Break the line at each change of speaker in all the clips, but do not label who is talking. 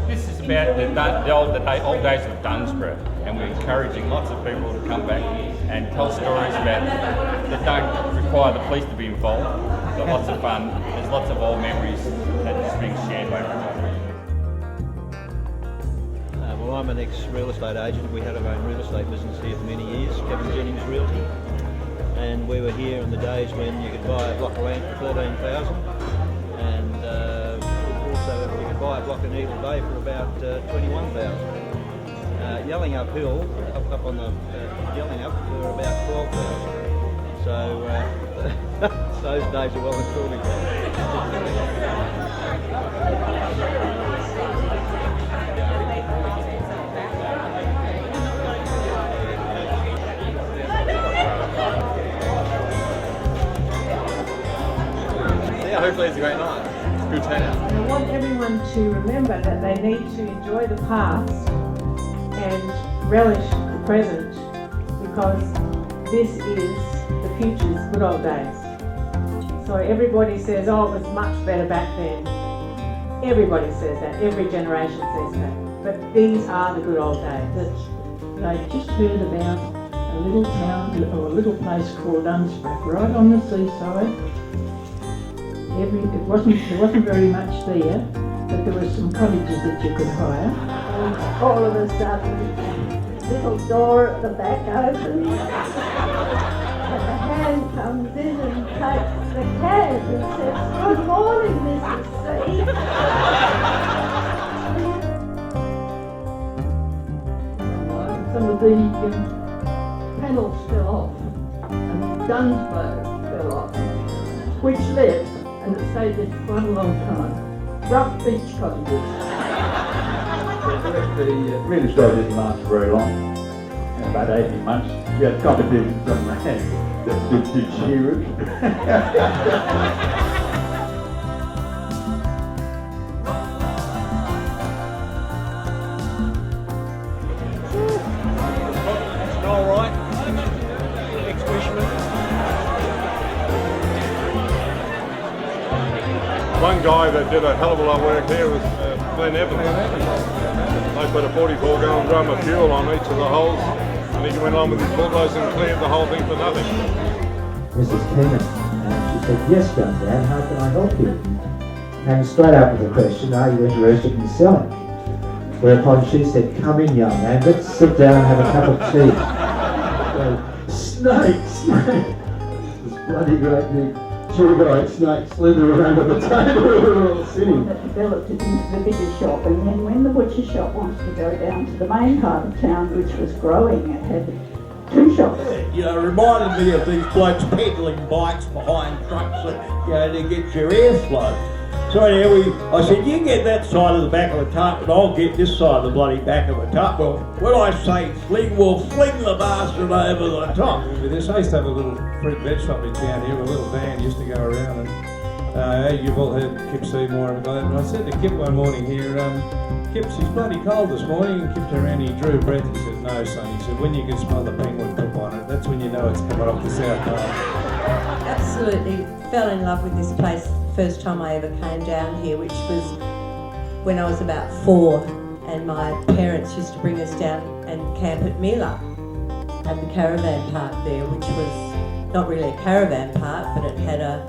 This is about the old days of Dunsborough, and we're encouraging lots of people to come back and tell stories about that don't require the police to be involved. It's lots of fun. There's lots of old memories that are just being shared by everyone.
Well, I'm an ex-real estate agent. We had our own real estate business here for many years, Kevin Jennings Realty, and we were here in the days when you could buy a block of land for $13,000, and also you could buy a block in Eagle Bay for about $21,000. Yelling uphill, up on the Yelling up for about $12,000. So those days are well and truly gone.
Yeah, hopefully it's a great night. It's a good turnout.
I want everyone to remember that they need to enjoy the past and relish the present, because this is the future's good old days. So everybody says, oh, it was much better back then. Everybody says that, every generation says that. But these are the good old days.
I just heard about a little town or a little place called Dunsborough, right on the seaside. There wasn't very much there, but there were some cottages that you could hire.
And all of a sudden, little door at the back opens, and the hand comes in and takes the cab and says, "Good morning, Mrs. C."
Some of the panels fell off, and Dunsborough fell off, which left, and it stayed there for quite a long time, rough beach cottages.
The real estate didn't last very long, about 18 months. We had competitions on land that did shearers.
Alright, ex-fisherman.
One guy that did a hell of a lot of work here was Glenn Evans. They put a 44 gallon drum of fuel on each of the holes, and he went on with his bulldozer and cleared the whole thing for nothing.
Mrs. Keenan, and she said, "Yes, young man, how can I help you?" Came straight up with the question, "Are you interested in selling?" Whereupon she said, "Come in, young man, let's sit down and have a cup of tea." So, snakes! This bloody great big sugar-eyed snake slither around at the table we were all sitting.
That developed it into the bigger shop, and then when the butcher shop wanted to go down to the main part of town, which was growing, it had 2 shops.
You know, reminded me of these blokes peddling bikes behind trucks, to get your airflow. So anyway, I said, you get that side of the back of the tub and I'll get this side of the bloody back of the tub. Well, when I say fling, we'll fling the bastard over the top.
With this, I used to have a little fruit and veg shop in town here, a little van used to go around, and you've all heard Kip Seymour and that. And I said to Kip one morning here, Kip, it's bloody cold this morning, and Kip turned around and he drew a breath and he said, "No, son," he said, "when you can smell the penguin poop on it, that's when you know it's coming off the south pole."
Absolutely fell in love with this place first time I ever came down here, which was when I was about 4, and my parents used to bring us down and camp at Mila at the caravan park there, which was not really a caravan park, but it had a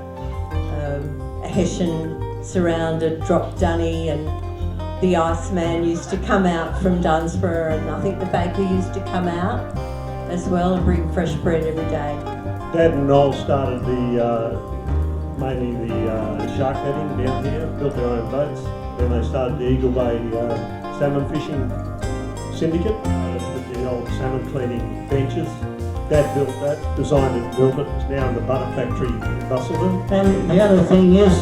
Hessian surrounded drop dunny, and the Iceman used to come out from Dunsborough, and I think the baker used to come out as well and bring fresh bread every day.
Dad and Noel started mainly the shark netting down here, built their own boats. Then they started the Eagle Bay salmon fishing syndicate with the old salmon cleaning benches. Dad built that, designed it, built it. It's now in the butter factory in Busselton.
And the other thing is,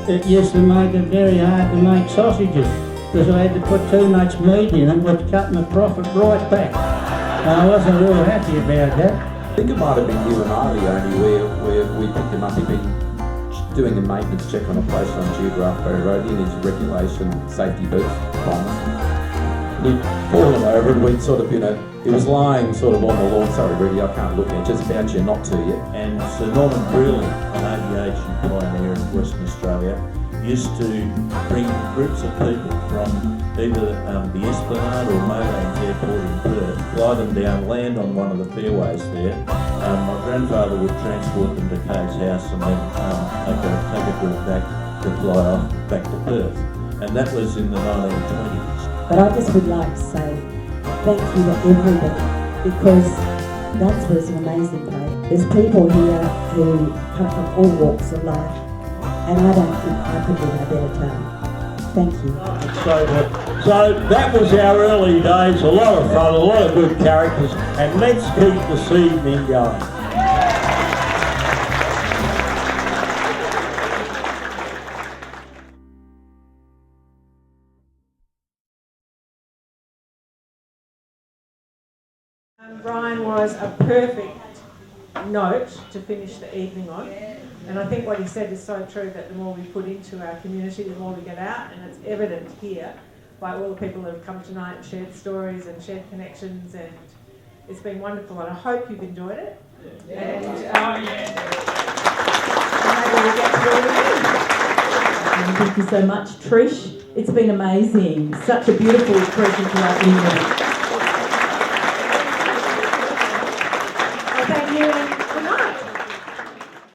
it used to make it very hard to make sausages, because I had to put too much meat in it, which cut my profit right back. I wasn't real happy about that.
I think it might have been you and I, Leonie, where we picked him up. He'd been doing a maintenance check on a place on Geograph Bay Road. He needs regulation safety boots, bombs. He'd fallen over and we'd sort of, he was lying sort of on the lawn. "Sorry, Rudy, I can't look at you, just about you, not to you."
And Sir Norman Brearley, an aviation pioneer in Western Australia,
used to bring groups of people from either the Esplanade or Molan's Airport in Perth, fly them down, land on one of the fairways there. My grandfather would transport them to Cade's house and then take a group back to fly off back to Perth. And that was in the 1920s.
But I just would like to say thank you to everybody, because Dunsborough is an amazing place. There's people here who come from all walks of life, and I don't think I could live in a better town. Thank you.
So that was our early days, a lot of fun, a lot of good characters, and let's keep this evening going.
Brian was a perfect note to finish the evening on, and I think what he said is so true, that the more we put into our community, the more we get out, and it's evident here by all the people that have come tonight and shared stories and shared connections, and it's been wonderful, and I hope you've enjoyed it. And maybe we'll get through it again.
Thank you so much, Trish. It's been amazing. Such a beautiful present to our community.